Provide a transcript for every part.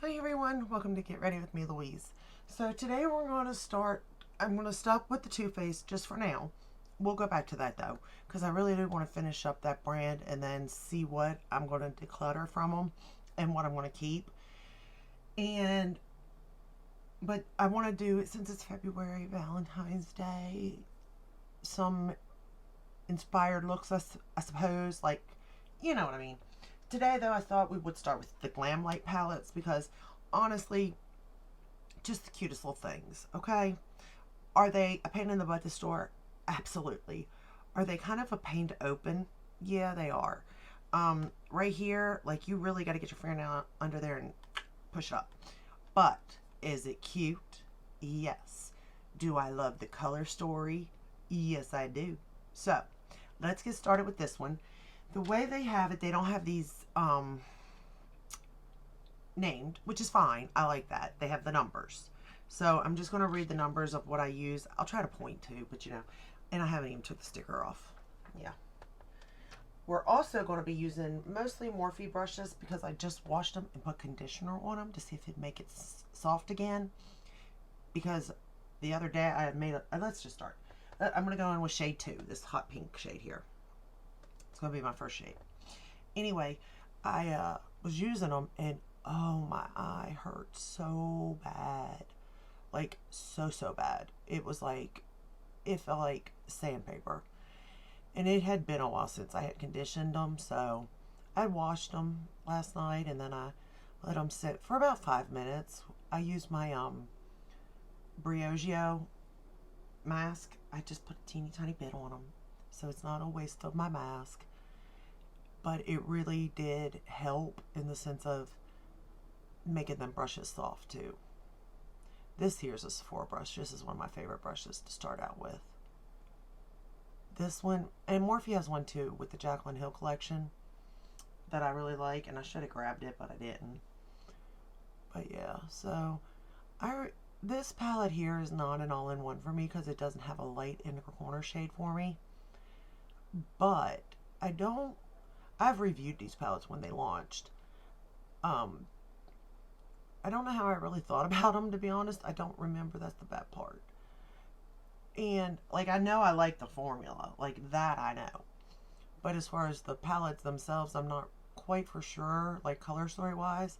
Hi everyone, welcome to Get Ready with me, Louise. So today I'm going to stop with the Too Faced just for now. We'll go back to that though, because I really do want to finish up that brand and then see what I'm going to declutter from them and what I'm going to keep. And, but I want to do, since it's February, Valentine's Day, some inspired looks, I suppose, like, you know what I mean. Today though, I thought we would start with the Glamlite palettes because honestly, just the cutest little things, okay? Are they a pain in the butt to store? Absolutely. Are they kind of a pain to open? Yeah, they are. Right here, like you really got to get your fingernail under there and push it up. But is it cute? Yes. Do I love the color story? Yes, I do. So let's get started with this one. The way they have it, they don't have these named, which is fine. I like that. They have the numbers. So I'm just going to read the numbers of what I use. I'll try to point to, but you know, and I haven't even took the sticker off. Yeah. We're also going to be using mostly Morphe brushes because I just washed them and put conditioner on them to see if it'd make it soft again. Because the other day I had made a, let's just start. I'm going to go in with shade 2, this hot pink shade here. It's going to be my first shade. Anyway, I was using them and oh, my eye hurt so bad. Like, so bad. It was like, it felt like sandpaper. And it had been a while since I had conditioned them, so I washed them last night and then I let them sit for about 5 minutes. I used my Briogeo mask. I just put a teeny tiny bit on them, so it's not a waste of my mask. But it really did help in the sense of making them brushes soft too. This here's a Sephora brush. This is one of my favorite brushes to start out with. This one, and Morphe has one too with the Jaclyn Hill collection that I really like, and I should have grabbed it, but I didn't. But yeah, so this palette here is not an all-in-one for me because it doesn't have a light inner corner shade for me. But I've reviewed these palettes when they launched. I don't know how I really thought about them, to be honest. I don't remember. That's the bad part. And, like, I know I like the formula. Like, that I know. But as far as the palettes themselves, I'm not quite for sure, like, color story-wise.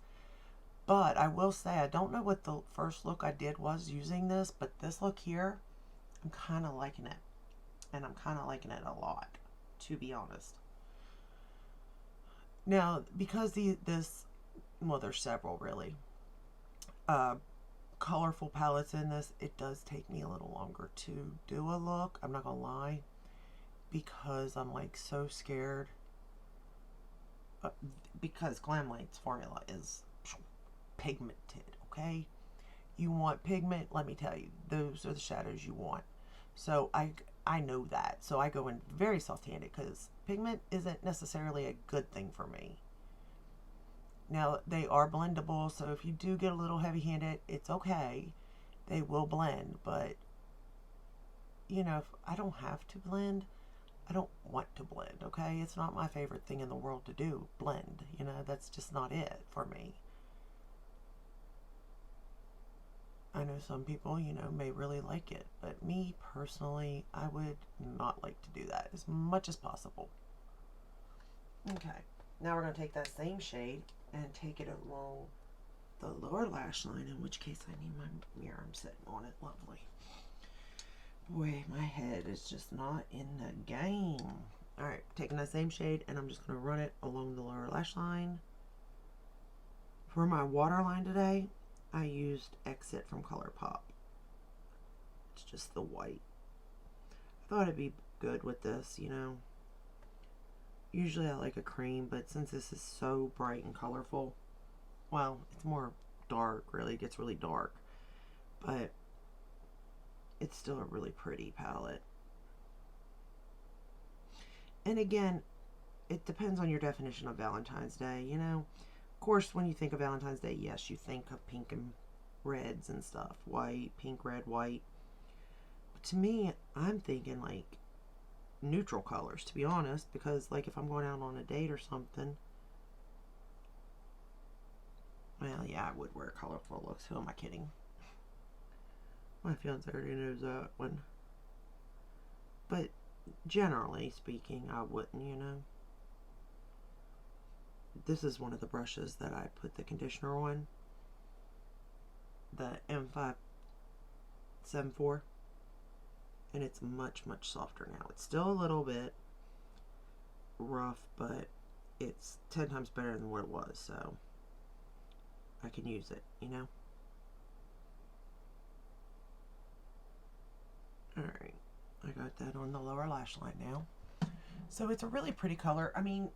But I will say, I don't know what the first look I did was using this, but this look here, I'm kind of liking it. And I'm kind of liking it a lot, to be honest. Now, because well, there's several, really. Uh, colorful palettes in this, it does take me a little longer to do a look. I'm not gonna lie, because I'm like so scared. Because Glamlite's formula is pigmented, okay? You want pigment, let me tell you, those are the shadows you want. So I know that. So I go in very soft-handed because pigment isn't necessarily a good thing for me. Now, they are blendable, so if you do get a little heavy-handed, it's okay. They will blend, but, you know, if I don't have to blend, I don't want to blend, okay? It's not my favorite thing in the world to do, blend. You know, that's just not it for me. I know some people, you know, may really like it, but me, personally, I would not like to do that as much as possible. Okay, now we're going to take that same shade and take it along the lower lash line, in which case I need my mirror. I'm sitting on it. Lovely. Boy, my head is just not in the game. Alright, taking that same shade and I'm just going to run it along the lower lash line. For my waterline today, I used Exit from ColourPop. It's just the white. I thought it'd be good with this, you know. Usually I like a cream, but since this is so bright and colorful, well, it's more dark, really. It gets really dark. But it's still a really pretty palette. And again, it depends on your definition of Valentine's Day, you know. Of course, when you think of Valentine's Day, yes, you think of pink and reds and stuff. White, pink, red, white. But to me, I'm thinking like neutral colors, to be honest, because like if I'm going out on a date or something, Well, yeah, I would wear colorful looks. Who am I kidding? My fiance already knows that one. But generally speaking, I wouldn't, you know. This is one of the brushes that I put the conditioner on. The M574. And it's much, much softer now. It's still a little bit rough, but it's 10 times better than what it was, so I can use it, you know. Alright, I got that on the lower lash line now. So it's a really pretty color. I mean,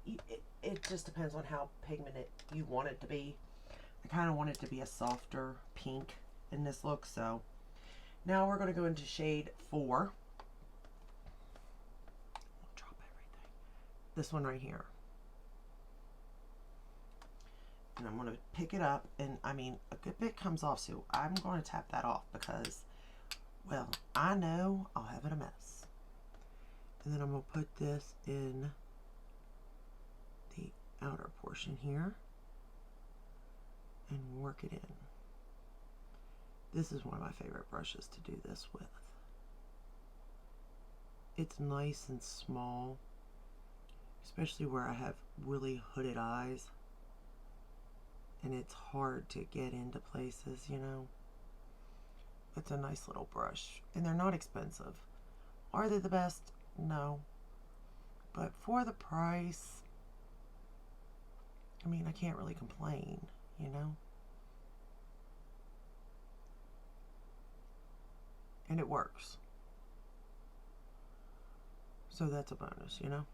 it just depends on how pigmented you want it to be. I kind of want it to be a softer pink in this look, so now we're going to go into shade 4. I'll drop everything. This one right here. And I'm going to pick it up, and I mean, a good bit comes off, so I'm going to tap that off because, well, I know I'll have it a mess. And then I'm going to put this in the outer portion here and work it in. This is one of my favorite brushes to do this with. It's nice and small, especially where I have really hooded eyes and it's hard to get into places, you know. It's a nice little brush, and they're not expensive. Are they the best? No. But for the price, I mean, I can't really complain, you know. And it works. So that's a bonus, you know.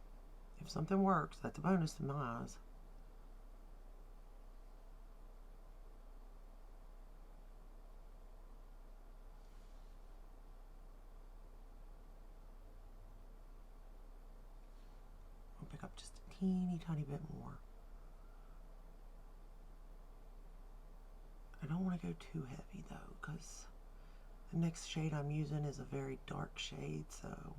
If something works, that's a bonus in my eyes. I'll pick up just a teeny tiny bit more. I don't want to go too heavy though, because the next shade I'm using is a very dark shade, so.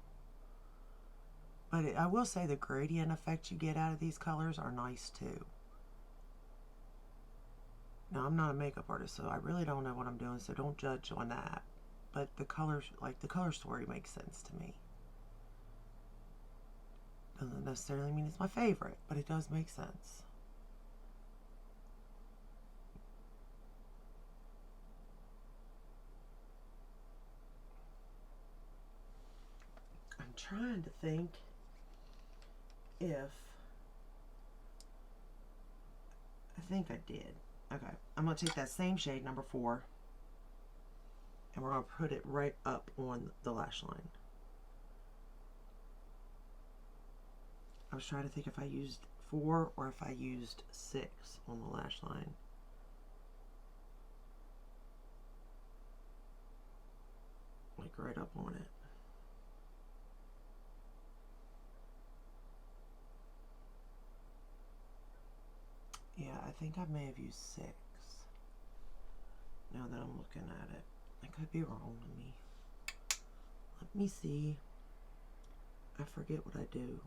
But I will say the gradient effects you get out of these colors are nice too. Now, I'm not a makeup artist, so I really don't know what I'm doing, so don't judge on that. But the colors, like the color story makes sense to me. Doesn't necessarily mean it's my favorite, but it does make sense. I'm trying to think if I think I did. Okay, I'm going to take that same shade, number 4, and we're going to put it right up on the lash line. I was trying to think if I used 4 or if I used 6 on the lash line. Like right up on it. Yeah, I think I may have used 6. Now that I'm looking at it. I could be wrong. Let me see. I forget what I do.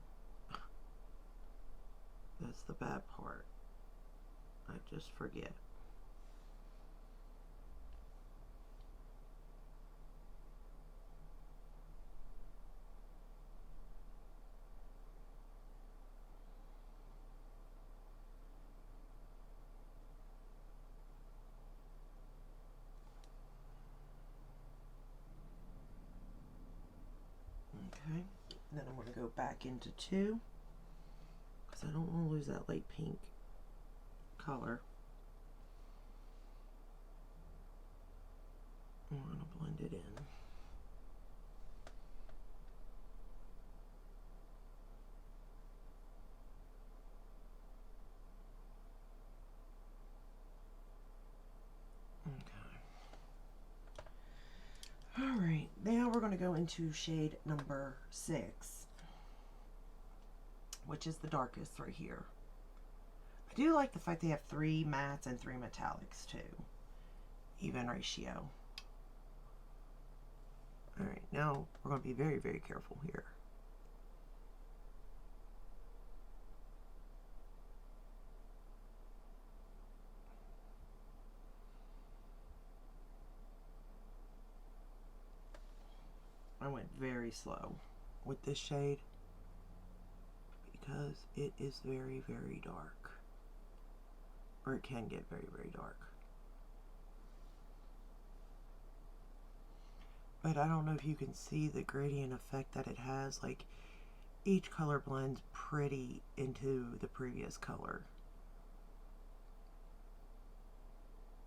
That's the bad part. I just forget. Okay, and then I'm going to go back into 2 because I don't want to lose that light pink color. I'm going to blend it in. Alright, now we're going to go into shade number 6, which is the darkest right here. I do like the fact they have 3 mattes and 3 metallics too. Even ratio. Alright, now we're going to be very, very careful here. went very slow with this shade because it is very, very dark. Or it can get very, very dark. But I don't know if you can see the gradient effect that it has. Like, each color blends pretty into the previous color.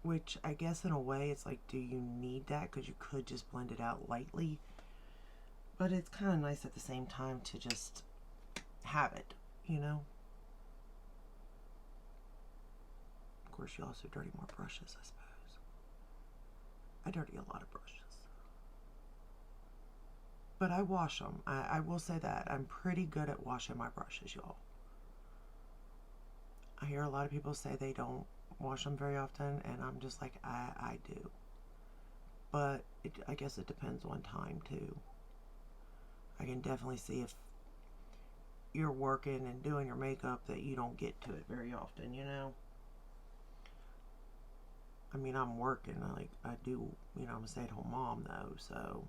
Which I guess in a way it's like, do you need that? Because you could just blend it out lightly. But it's kind of nice at the same time to just have it, you know? Of course, you also dirty more brushes, I suppose. I dirty a lot of brushes. But I wash them. I will say that. I'm pretty good at washing my brushes, y'all. I hear a lot of people say they don't wash them very often, and I'm just like, I do. But I guess it depends on time, too. I can definitely see if you're working and doing your makeup that you don't get to it very often, you know? I mean, I'm working. I do, you know, I'm a stay-at-home mom, though, so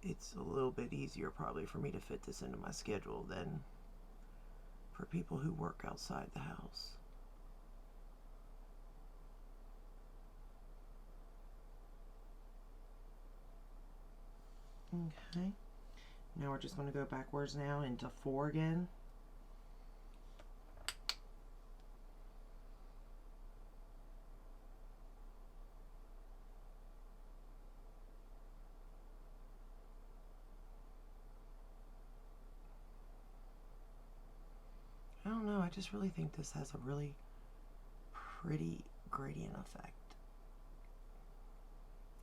it's a little bit easier probably for me to fit this into my schedule than for people who work outside the house. Okay, now we're just going to go backwards now into 4 again. I don't know, I just really think this has a really pretty gradient effect.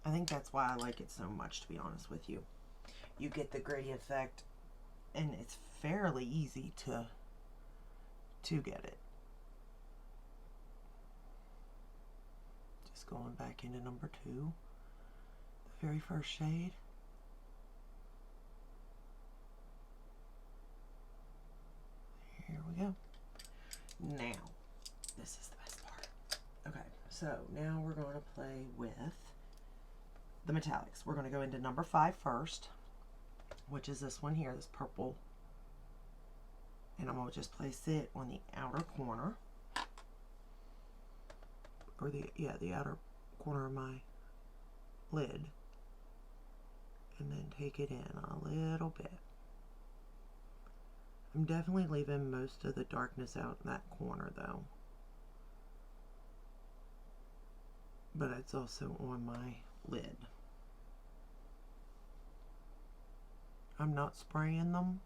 I think that's why I like it so much, to be honest with you. You get the gradient effect, and it's fairly easy to get it. Just going back into number 2, the very first shade. Here we go. Now, this is the best part. Okay, so now we're going to play with the metallics. We're going to go into number 5 first, which is this one here, this purple. And I'm going to just place it on the outer corner. Or the outer corner of my lid. And then take it in a little bit. I'm definitely leaving most of the darkness out in that corner though. But it's also on my lid. I'm not spraying them.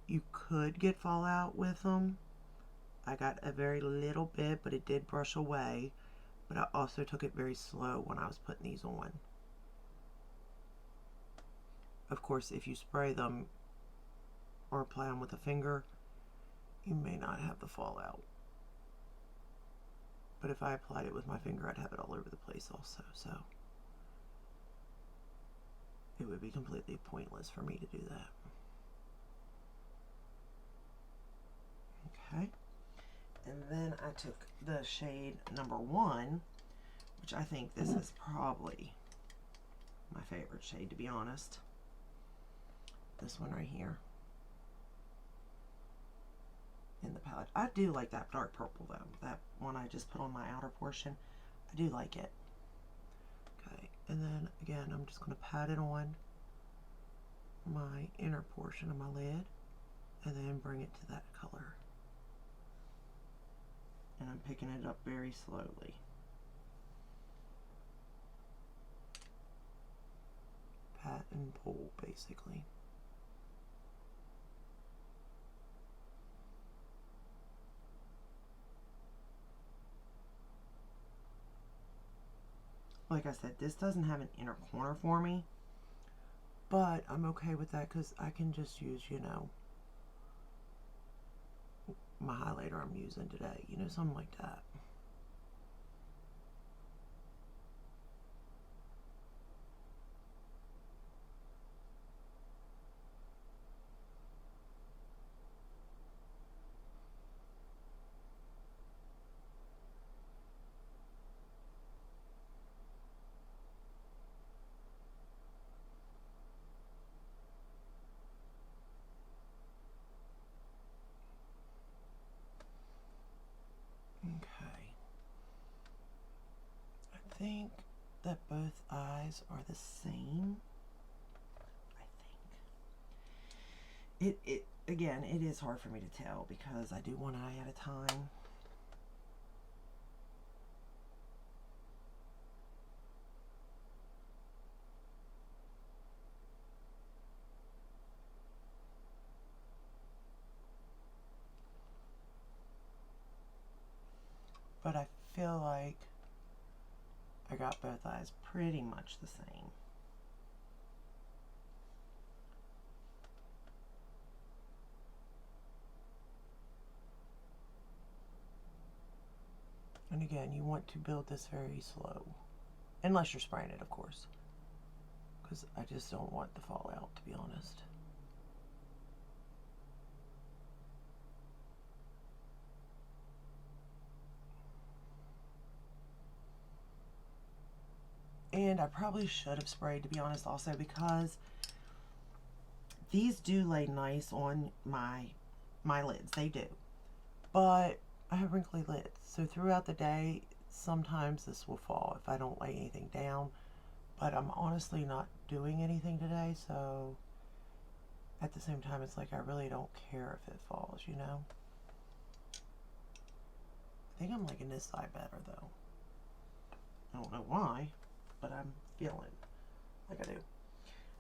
You could get fallout with them. I got a very little bit, but it did brush away. But I also took it very slow when I was putting these on. Of course, if you spray them or apply them with a finger, you may not have the fallout. But if I applied it with my finger, I'd have it all over the place also, so it would be completely pointless for me to do that. Okay, and then I took the shade number 1, which I think this is probably my favorite shade, to be honest. This one right here in the palette. I do like that dark purple though. That one I just put on my outer portion. I do like it. Okay, and then again, I'm just going to pat it on my inner portion of my lid and then bring it to that color. And I'm picking it up very slowly. Pat and pull, basically. Like I said, this doesn't have an inner corner for me, but I'm okay with that because I can just use, you know, my highlighter I'm using today, you know, something like that. think that both eyes are the same. I think. Again, it is hard for me to tell because I do one eye at a time. But I feel like I got both eyes pretty much the same. And again, you want to build this very slow. Unless you're spraying it, of course. Because I just don't want the fallout, to be honest. And I probably should have sprayed, to be honest, also because these do lay nice on my lids. They do. But I have wrinkly lids, so throughout the day, sometimes this will fall if I don't lay anything down. But I'm honestly not doing anything today, so at the same time, it's like I really don't care if it falls, you know? I think I'm liking this side better, though. I don't know why, but I'm feeling like I do.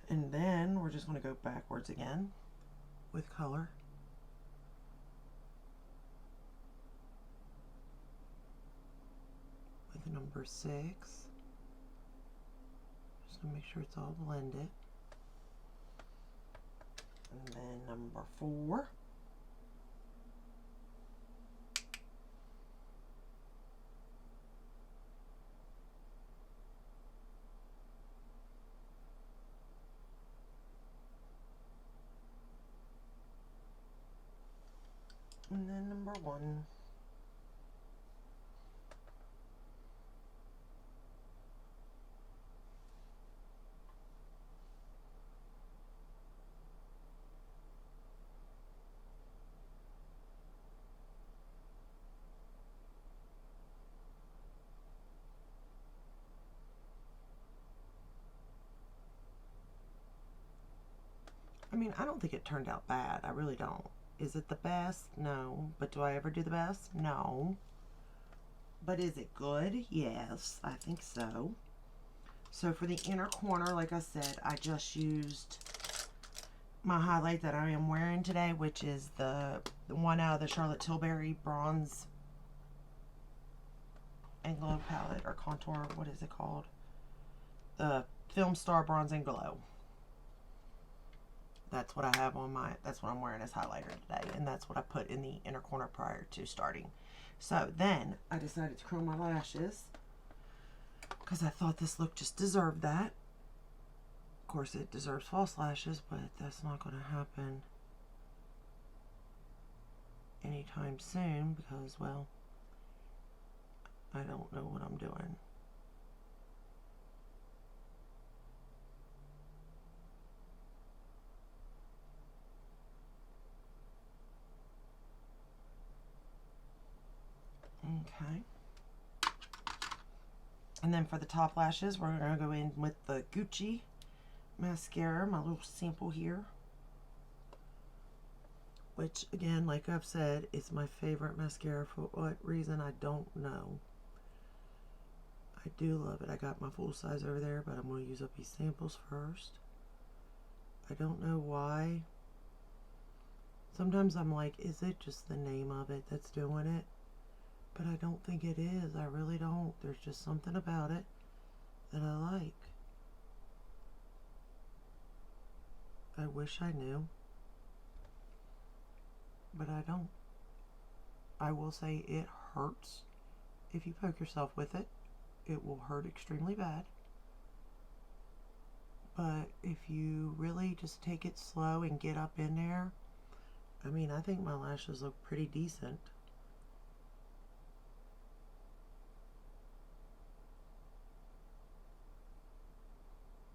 And then we're just going to go backwards again with color. With number 6. Just to make sure it's all blended. And then number 4. And then number 1. I mean, I don't think it turned out bad. I really don't. Is it the best? No. But do I ever do the best? No. But is it good? Yes, I think so. So for the inner corner, like I said, I just used my highlight that I am wearing today, which is the one out of the Charlotte Tilbury Bronze and Glow palette, or contour, what is it called? The Film Star Bronze and Glow. That's what I have on my, that's what I'm wearing as highlighter today, and that's what I put in the inner corner prior to starting. So then I decided to curl my lashes because I thought this look just deserved that. Of course, it deserves false lashes, but that's not going to happen anytime soon because, well, I don't know what I'm doing. Okay. And then for the top lashes, we're going to go in with the Gucci mascara, my little sample here. Which, again, like I've said, is my favorite mascara. For what reason, I don't know. I do love it. I got my full size over there, but I'm going to use up these samples first. I don't know why. Sometimes I'm like, is it just the name of it that's doing it? But I don't think it is. I really don't. There's just something about it that I like. I wish I knew. But I don't. I will say it hurts if you poke yourself with it. It will hurt extremely bad. But if you really just take it slow and get up in there, I mean, I think my lashes look pretty decent.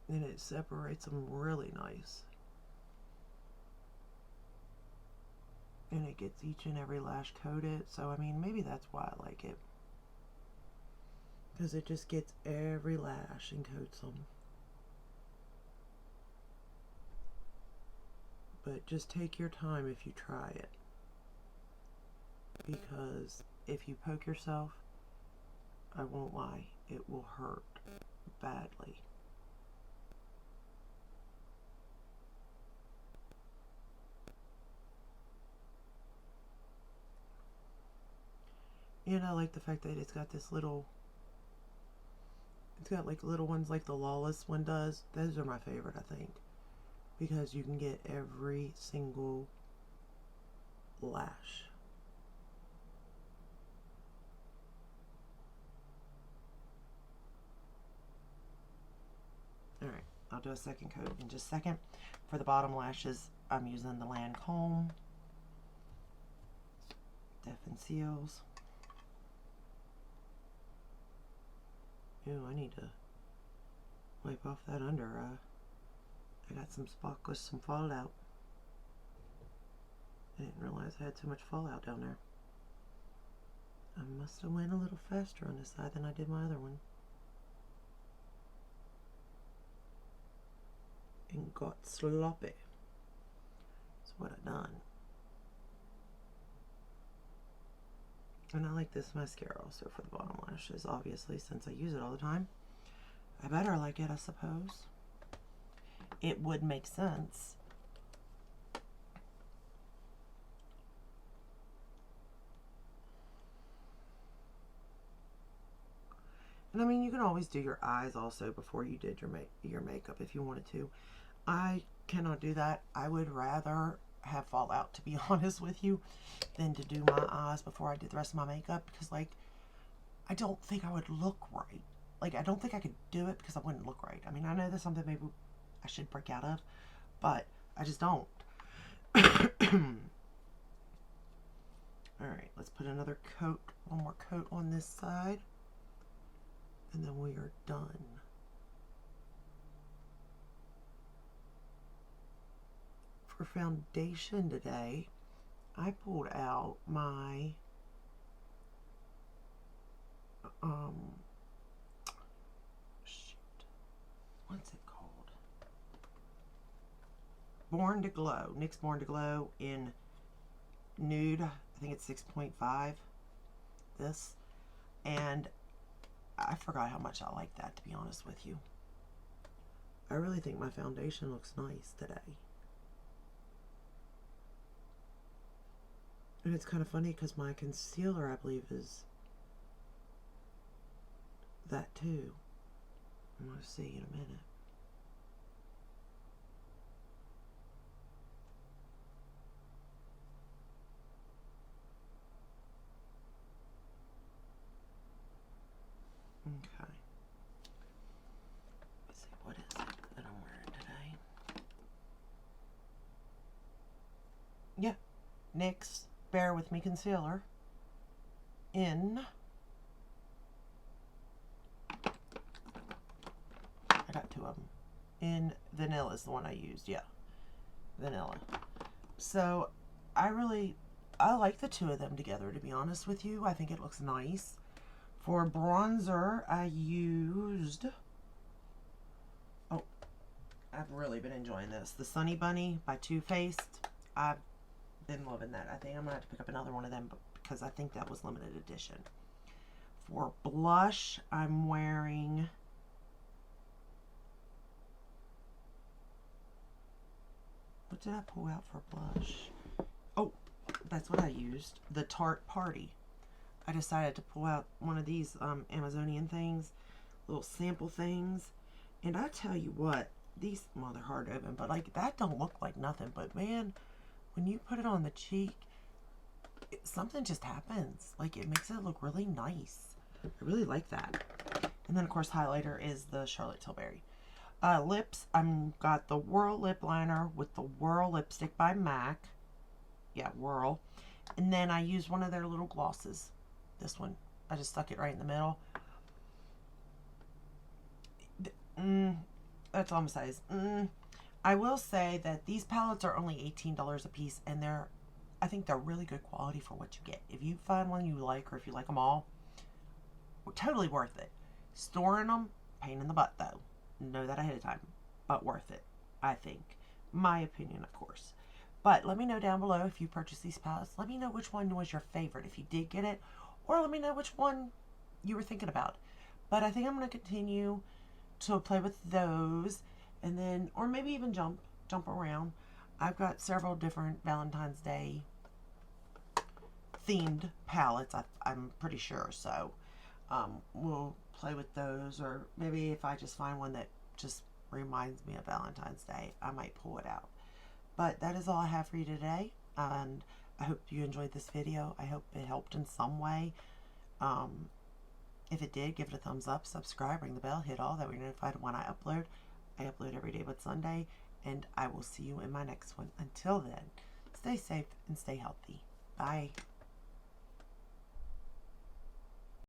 And it separates them really nice. And it gets each and every lash coated. So, I mean, maybe that's why I like it. because it just gets every lash and coats them. But just take your time if you try it, because if you poke yourself, I won't lie, it will hurt badly. And I like the fact that it's got this little, it's got like little ones like the Lawless one does. Those are my favorite, I think, because you can get every single lash. Alright, I'll do a second coat in just a second. For the bottom lashes, I'm using the Lancome Def and Seals. Ew, I need to wipe off that under eye. I got some spot with some fallout. I didn't realize I had so much fallout down there. I must have went a little faster on this side than I did my other one. And got sloppy. That's what I done. And I like this mascara also for the bottom lashes, obviously, since I use it all the time. I better like it, I suppose. It would make sense. And I mean, you can always do your eyes also before you did your makeup if you wanted to. I cannot do that. I would rather have fallout, to be honest with you, than to do my eyes before I did the rest of my makeup, because like I don't think I would look right. Like I don't think I could do it because I wouldn't look right. I mean, I know that's something maybe I should break out of, but I just don't. Alright, let's put another coat, one more coat on this side, and then we are done. For foundation today, I pulled out my what's it called? Born to Glow. NYX Born to Glow in nude. I think it's 6.5. This. And I forgot how much I like that, to be honest with you. I really think my foundation looks nice today. And it's kind of funny because my concealer, I believe, is that too. I'm going to see in a minute. Okay. Let's see, what is it that I'm wearing today? Yeah, NYX Bear With Me Concealer in, I got two of them, in Vanilla is the one I used, yeah, Vanilla. So I like the two of them together, to be honest with you. I think it looks nice. For bronzer, I used, oh, I've really been enjoying this, the Sunny Bunny by Too Faced. I've been loving that. I think I'm gonna have to pick up another one of them because I think that was limited edition. For blush, I'm wearing what did I pull out for blush? Oh, that's what I used. The Tarte Party. I decided to pull out one of these Amazonian things, little sample things, and I tell you what, these, well, they're hard to open, but like that don't look like nothing, but man, when you put it on the cheek, something just happens. Like it makes it look really nice. I really like that. And then of course highlighter is the Charlotte Tilbury. Lips, I'm got the Whirl lip liner with the Whirl lipstick by MAC. Yeah, Whirl. And then I used one of their little glosses. This one. I just stuck it right in the middle. That's all I'm saying. I will say that these palettes are only $18 a piece, and I think they're really good quality for what you get. If you find one you like, or if you like them all, totally worth it. Storing them, pain in the butt though. Know that ahead of time, but worth it, I think. My opinion, of course. But let me know down below if you purchased these palettes. Let me know which one was your favorite if you did get it, or let me know which one you were thinking about. But I think I'm going to continue to play with those, and then, or maybe even jump around. I've got several different Valentine's Day themed palettes, I'm pretty sure. So we'll play with those, or maybe if I just find one that just reminds me of Valentine's Day, I might pull it out. But that is all I have for you today, and I hope you enjoyed this video. I hope it helped in some way. If it did, give it a thumbs up, subscribe, ring the bell, hit all, that we're notified when I upload. I upload every day but Sunday, and I will see you in my next one. Until then, stay safe and stay healthy. Bye.